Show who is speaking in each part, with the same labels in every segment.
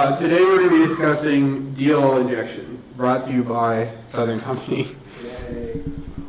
Speaker 1: Today we're going to be discussing DLL injection, brought to you by Southern Company.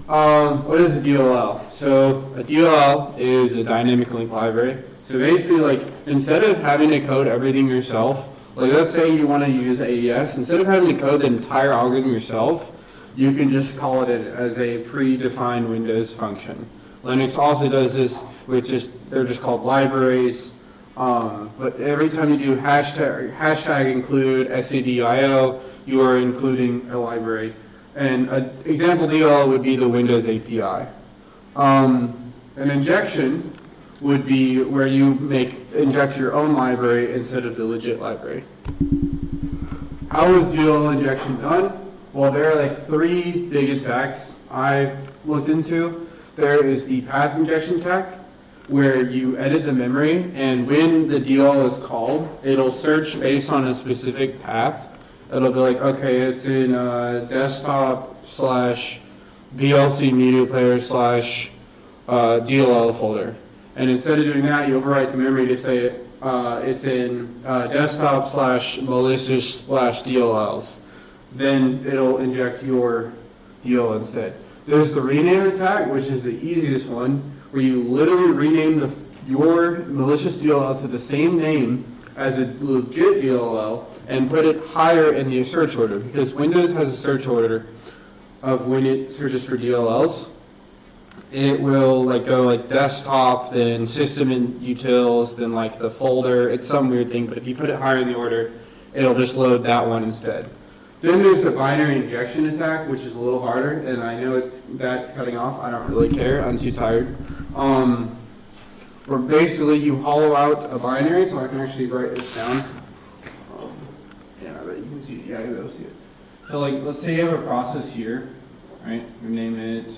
Speaker 1: What is a DLL? So a DLL is a dynamic link library. So basically, like, instead of having to code everything yourself, like let's say you want to use AES, instead of having to code the entire algorithm yourself, you can just call it as a predefined Windows function. Linux also does this, they're just called libraries. But every time you do hashtag include stdio, you are including a library. And an example DLL would be the Windows API. An injection would be where you inject your own library instead of the legit library. How is DLL injection done? Well, there are like 3 big attacks I looked into. There is the path injection attack, where you edit the memory, and when the DLL is called, it'll search based on a specific path. It'll be like, okay, it's in desktop / VLC media player / DLL folder. And instead of doing that, you overwrite the memory to say it's in desktop / malicious / DLLs. Then it'll inject your DLL instead. There's the rename attack, which is the easiest one, where you literally rename your malicious DLL to the same name as a legit DLL and put it higher in the search order, because Windows has a search order of when it searches for DLLs. It will go like desktop, then system and utils, then like the folder. It's some weird thing, but if you put it higher in the order, it'll just load that one instead. Then there's the binary injection attack, which is a little harder, and I know that's cutting off. I don't really care. I'm too tired. Where basically you hollow out a binary, so I can actually write this down. Yeah, I bet you can see it. Yeah, you'll see it. So let's say you have a process here, right? We name it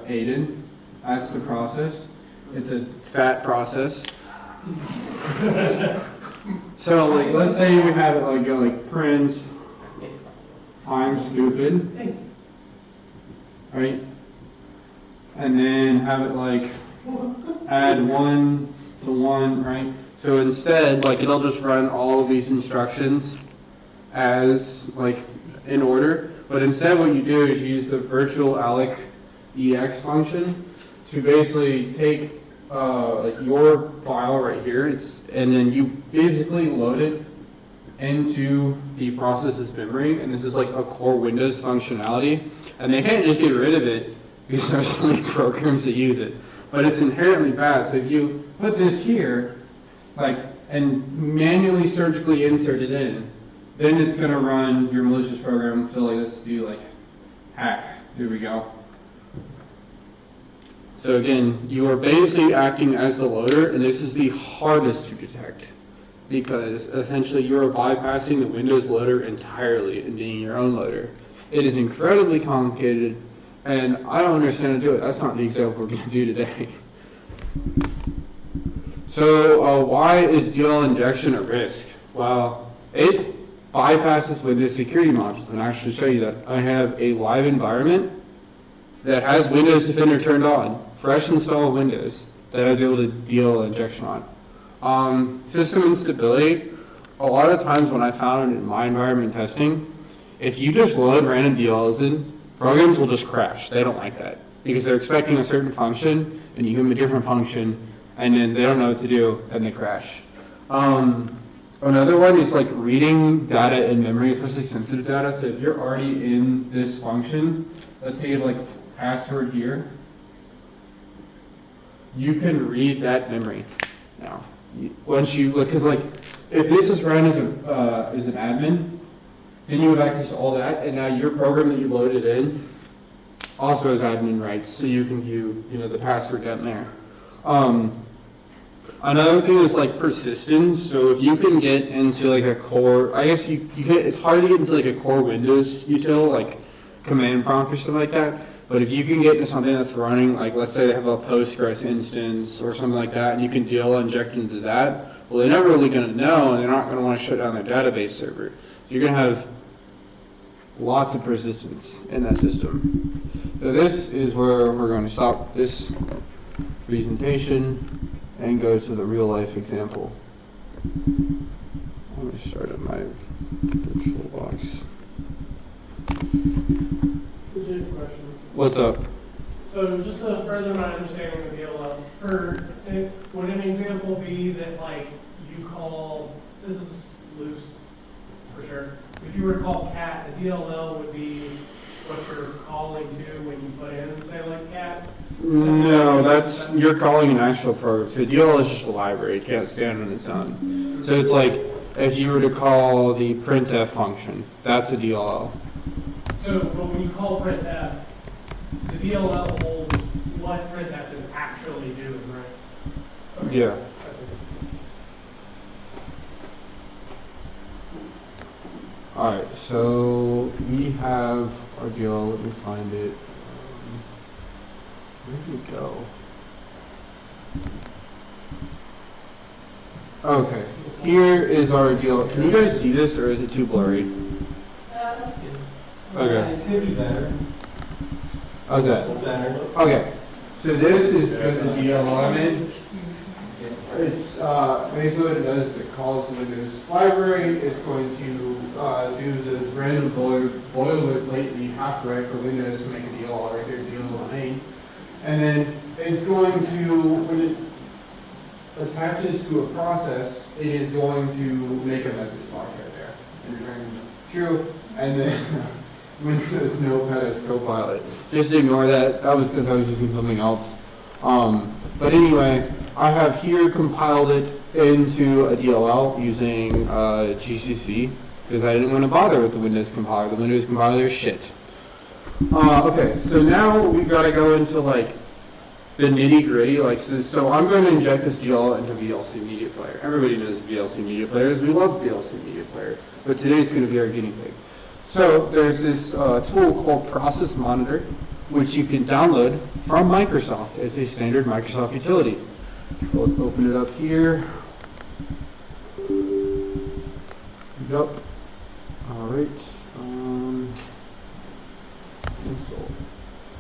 Speaker 1: Aiden. That's the process. It's a fat process. So let's say we have it go print. I'm stupid, right? And then have it add 1 to 1, right? So instead, it'll just run all of these instructions as in order. But instead, what you do is you use the virtual alloc ex function to basically take your file right here, and then you basically load it into the process's memory, and this is a core Windows functionality, and they can't just get rid of it because there's so many programs that use it, but it's inherently bad. So if you put this here, and manually surgically insert it in, then it's going to run your malicious program. So let's do hack. Here we go. So again, you are basically acting as the loader, and this is the hardest to detect, because essentially you are bypassing the Windows loader entirely and being your own loader. It is incredibly complicated, and I don't understand how to do it. That's not the example we're going to do today. So why is DLL injection a risk? Well, it bypasses Windows security modules, and I should show you that. I have a live environment that has Windows Defender turned on, fresh installed Windows, that I was able to DLL injection on. System instability, a lot of times when I found it in my environment testing, if you just load random DLLs in, programs will just crash. They don't like that because they're expecting a certain function and you give them a different function and then they don't know what to do and they crash. Another one is reading data in memory, especially sensitive data. So if you're already in this function, let's say you have password here, you can read that memory now. Once you look, because if this is run as an admin, then you have access to all that, and now your program that you loaded in also has admin rights, so you can view the password down there. Another thing is persistence. So if you can get into a core, I guess you can, it's hard to get into a core Windows util command prompt or something like that. But if you can get into something that's running, let's say they have a Postgres instance or something like that, and you can DLL inject into that, well, they're never really going to know, and they're not going to want to shut down their database server. So you're going to have lots of persistence in that system. So this is where we're going to stop this presentation and go to the real life example. Let me start at my virtual box. What's up?
Speaker 2: So just to further my understanding of the DLL, would an example be that like you call, this is loose for sure, if you were to call cat, a DLL would be what you're calling to when you put in, say like cat?
Speaker 1: No, that's, you're calling an actual program. So DLL is just a library, it can't stand on its own. So it's like, if you were to call the printf function, that's a DLL.
Speaker 2: So, but when you call printf, the DLL holds what printf is actually doing, right? Okay.
Speaker 1: Yeah. Alright, so we have our DLL, let me find it. Where did it go? Okay, here is our DLL. Can you guys see this or is it too blurry? Okay.
Speaker 3: It could be better.
Speaker 1: How's that?
Speaker 3: Better.
Speaker 1: Okay, so this is the DLL I'm in. It's basically what it does is it calls the Windows library. It's going to do the random boilerplate you have to write for Windows to make a DLL right there, DLL main. And then it's going to, when it attaches to a process, it is going to make a message box right there. And return true, and then Windows Notepad as Copilot. Just ignore that. That was because I was using something else. But anyway, I have here compiled it into a DLL using GCC because I didn't want to bother with the Windows compiler. The Windows compiler is shit. Okay, so now we've got to go into like the nitty gritty. Like so I'm going to inject this DLL into VLC Media Player. Everybody knows VLC Media Players. We love VLC Media Player, but today it's going to be our guinea pig. So there's this tool called Process Monitor, which you can download from Microsoft as a standard Microsoft utility. So let's open it up here. Yep. All right. Install.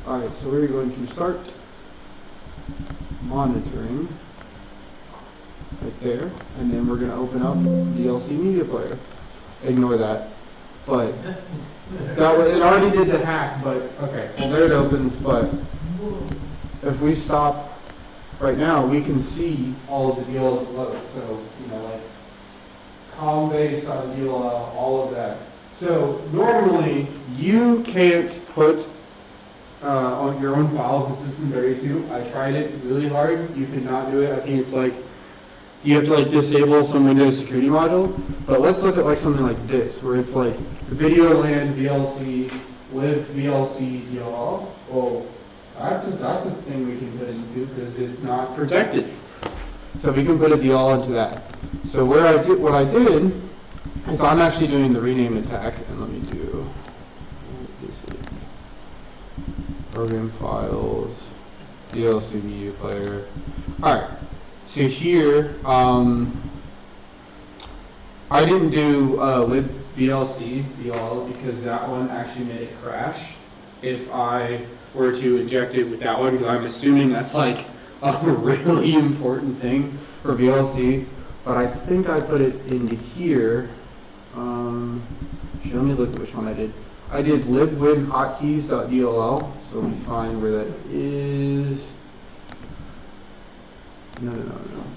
Speaker 1: All right. So we're going to start monitoring right there, and then we're going to open up VLC Media Player. Ignore that. But that was, it already did the hack, but okay, well there it opens, but if we stop right now, we can see all of the DLLs load. So, you know, like column based on DLL, all of that. So normally you can't put on your own files in System32. I tried it really hard. You cannot do it. I think it's like you have to like disable some Windows security module. But let's look at like something like this, where it's like video land VLC lib VLC DLL. Well, that's a thing we can put into because it's not protected. So we can put a DLL into that. So what I did is I'm actually doing the rename attack, and let me do what is it? Program files, VLC media player. All right. So here, I didn't do lib VLC DLL because that one actually made it crash. If I were to inject it with that one, because I'm assuming that's like a really important thing for VLC, but I think I put it into here. Let me look at which one I did. I did libwin hotkeys.dll, so let me find where that is. No,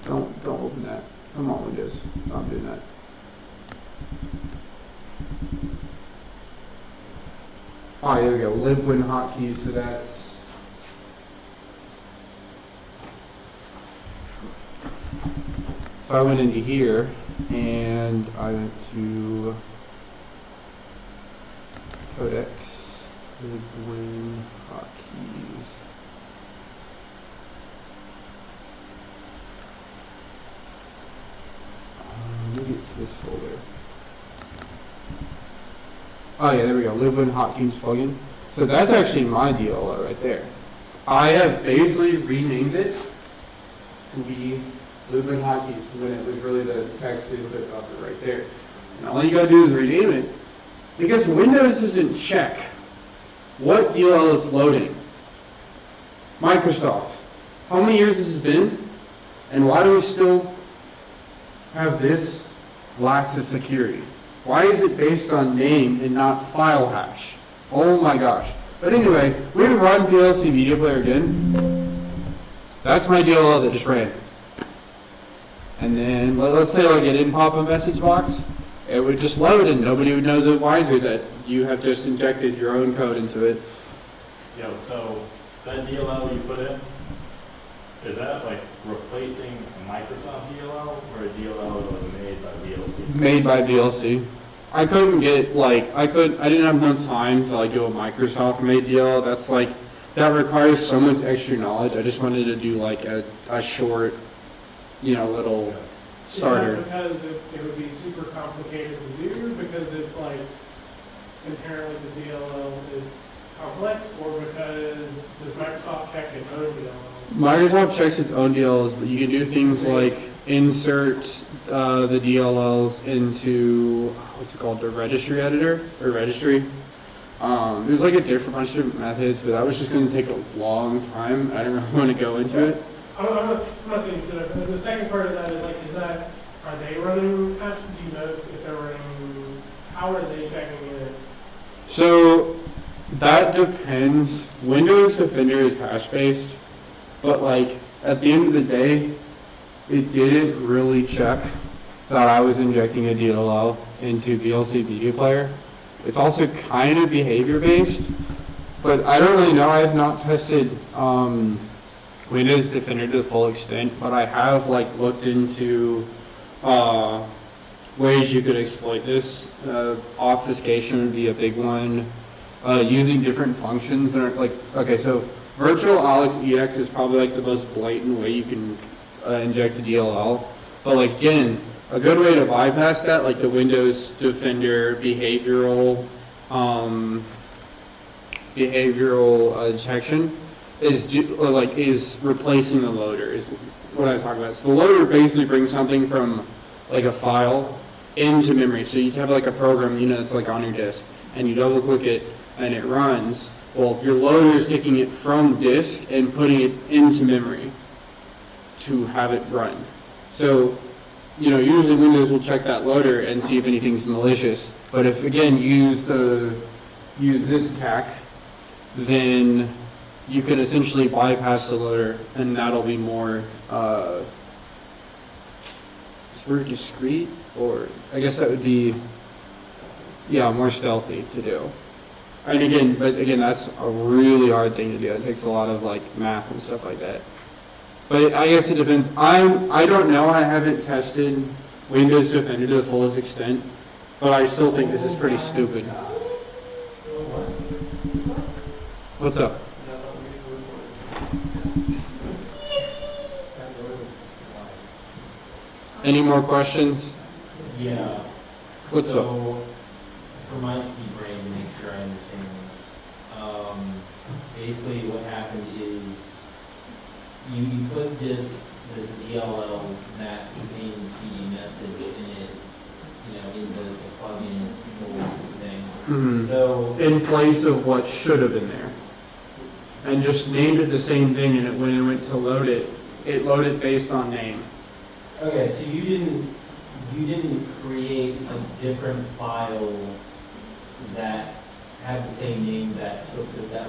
Speaker 1: don't open that. Come on, Windows, stop doing that. Oh, there we go, libwin hotkeys, so that's, so I went into here, and I went to codex, libwin hotkeys. Maybe it's this folder. Oh yeah, there we go, libwin hotkeys plugin. So that's actually my DLL right there. I have basically renamed it to be libwin hotkeys when it was really the text input buffer right there. And all you gotta do is rename it, because Windows doesn't check what DLL is loading. Microsoft, how many years has it been? And why do we still have this lacks a security? Why is it based on name and not file hash? Oh my gosh. But anyway, we run VLC Media Player again. That's my DLL that just ran. And then let's say like it didn't pop a message box. It would just load and nobody would know the wiser that you have just injected your own code into it.
Speaker 3: Yo, so that DLL you put in, is that like replacing a Microsoft DLL or a DLL that was made by VLC?
Speaker 1: Made by VLC. I couldn't get I didn't have enough time to like do a Microsoft made DLL. That's like, that requires so much extra knowledge. I just wanted to do like a short, little starter.
Speaker 2: Is that because it would be super complicated to do, because it's like inherently the DLL is complex, or because does Microsoft check its own DLLs?
Speaker 1: Microsoft checks its own DLLs, but you can do things like insert the DLLs into, what's it called, the registry editor, or registry. There's like a different bunch of different methods, but that was just going to take a long time. I don't really want to go into it.
Speaker 2: I'm not saying you should. The second part of that is like, are they running hash? Do you know if they're running, how are they checking it?
Speaker 1: So that depends. Windows Defender is hash-based, but like at the end of the day, it didn't really check that I was injecting a DLL into VLC Media Player. It's also kind of behavior-based, but I don't really know. I have not tested Windows Defender to the full extent, but I have like looked into ways you could exploit this. Obfuscation would be a big one. Using different functions that are like, okay, so virtual Alex EX is probably like the most blatant way you can inject a DLL. But like again, a good way to bypass that, like the Windows Defender behavioral detection, is replacing the loader. Is what I was talking about. So the loader basically brings something from like a file into memory. So you have like a program, that's like on your disk, and you double click it and it runs. Well, your loader is taking it from disk and putting it into memory to have it run. So, usually Windows will check that loader and see if anything's malicious. But if again you use this attack, then you could essentially bypass the loader, and that'll be more discreet, or I guess that would be more stealthy to do. And again, that's a really hard thing to do. It takes a lot of like math and stuff like that. But I guess it depends. I don't know. I haven't tested Windows Defender to the fullest extent, but I still think this is pretty stupid. What's up? Any more questions?
Speaker 4: Yeah.
Speaker 1: What's up?
Speaker 4: For my key brain to make sure I understand this, basically what happened is you put this DLL that contains the message in it, in the plugins control thing.
Speaker 1: Mm-hmm.
Speaker 4: So
Speaker 1: In place of what should have been there, and just named it the same thing, and when it went to load it, it loaded based on name.
Speaker 4: okay, so you didn't create a different file that had the same name that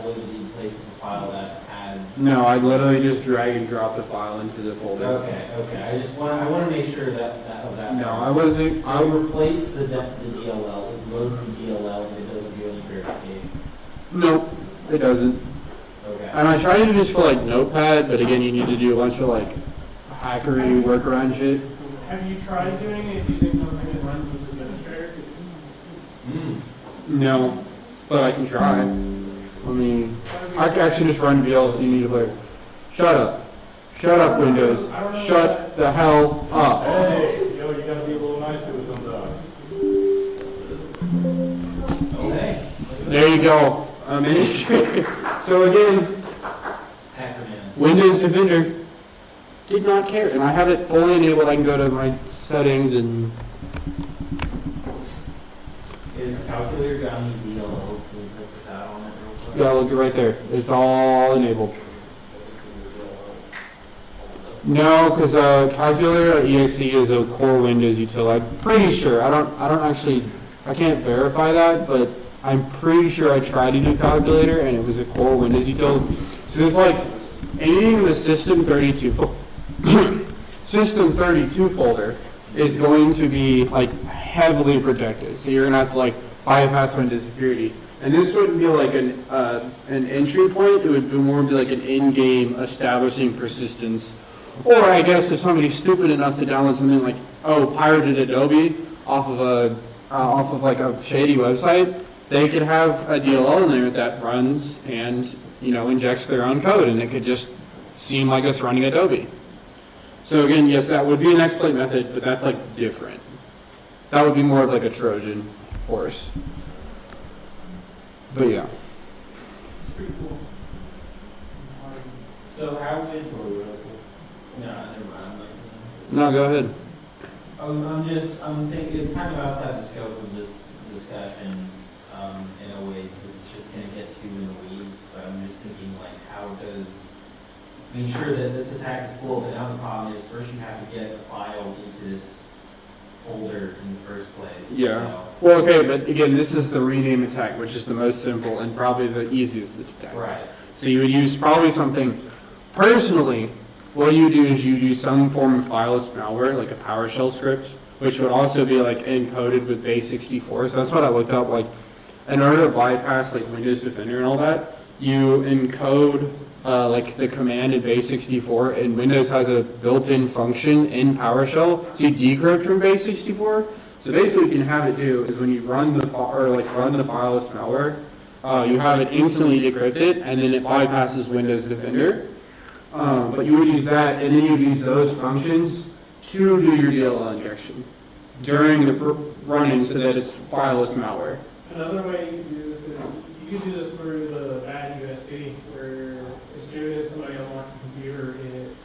Speaker 4: loaded in place of the file that had.
Speaker 1: No, I literally just drag and drop the file into the folder.
Speaker 4: Okay. I want to make sure that of that.
Speaker 1: No, I wasn't.
Speaker 4: So I replaced the DLL. It loads the DLL and it doesn't do any verification.
Speaker 1: Nope, it doesn't.
Speaker 4: Okay.
Speaker 1: And I tried to do this for like Notepad, but again, you need to do a bunch of like hackery workaround shit.
Speaker 2: Have you tried doing it using something that runs as administrator?
Speaker 1: No, but I can try. I can actually just run VLC Media Player. Shut up. Shut up, Windows. Shut the hell up.
Speaker 3: Hey, yo, you gotta be a little nice to us sometimes.
Speaker 4: Okay.
Speaker 1: There you go. So again,
Speaker 4: Hackerman.
Speaker 1: Windows Defender did not care, and I have it fully enabled. I can go to my settings and
Speaker 4: Is calculator got any DLLs? Can we test this out on it real quick?
Speaker 1: look right there. It's all enabled. No, because calculator.exe is a core Windows utility. I'm pretty sure. I don't actually, I can't verify that, but I'm pretty sure I tried to do calculator and it was a core Windows utility. So it's like anything in the system32 system32 folder is going to be like heavily protected. So you're gonna have to like bypass Windows security. And this wouldn't be like an entry point. It would more be like an in-game establishing persistence. Or I guess if somebody's stupid enough to download something like, oh, pirated Adobe off of like a shady website, they could have a DLL in there that runs and, you know, injects their own code, and it could just seem like it's running Adobe. So again, yes, that would be an exploit method, but that's like different. That would be more of like a Trojan horse. But yeah.
Speaker 2: It's pretty cool.
Speaker 4: So how would, no, never mind.
Speaker 1: No, go ahead.
Speaker 4: I'm thinking it's kind of outside the scope of this discussion, in a way, because it's just gonna get too in the weeds, but I'm just thinking like, how does, I mean, sure that this attack is cool, but now the problem is first you have to get the file into this folder in the first place.
Speaker 1: Yeah.
Speaker 4: So.
Speaker 1: Well, okay, but again, this is the rename attack, which is the most simple and probably the easiest to detect.
Speaker 4: Right.
Speaker 1: So you would use probably something, personally, what you do is you use some form of fileless malware, like a PowerShell script, which would also be like encoded with base64. So that's what I looked up. Like, in order to bypass like Windows Defender and all that, you encode like the command in base64, and Windows has a built-in function in PowerShell to decrypt from base64. So basically, what you can have it do is when you run the run the fileless malware, you have it instantly decrypted, and then it bypasses Windows Defender. But you would use that, and then you would use those functions to do your DLL injection during the running, so that it's fileless malware.
Speaker 2: Another way you can do this is you can do this through the bad USB, where as soon as somebody unlocks the computer, it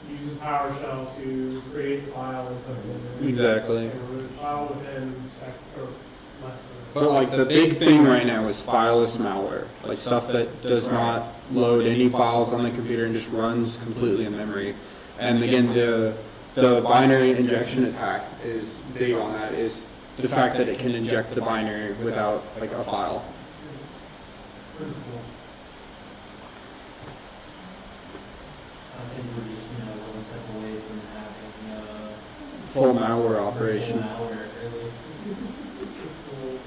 Speaker 2: uses PowerShell to create a file and put it in there.
Speaker 1: Exactly.
Speaker 2: And remove the file within or less than.
Speaker 1: But like the big thing right now is fileless malware, like stuff that does not load any files on the computer and just runs completely in memory. And again, the binary injection attack is big on that, is the fact that it can inject the binary without like a file.
Speaker 2: Pretty cool.
Speaker 4: I think we're just, one step away from having,
Speaker 1: Full malware operation.
Speaker 4: malware, really.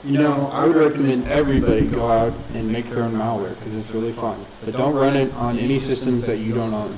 Speaker 1: You know, I would recommend everybody go out and make their own malware because it's really fun. But don't run it on any systems that you don't own.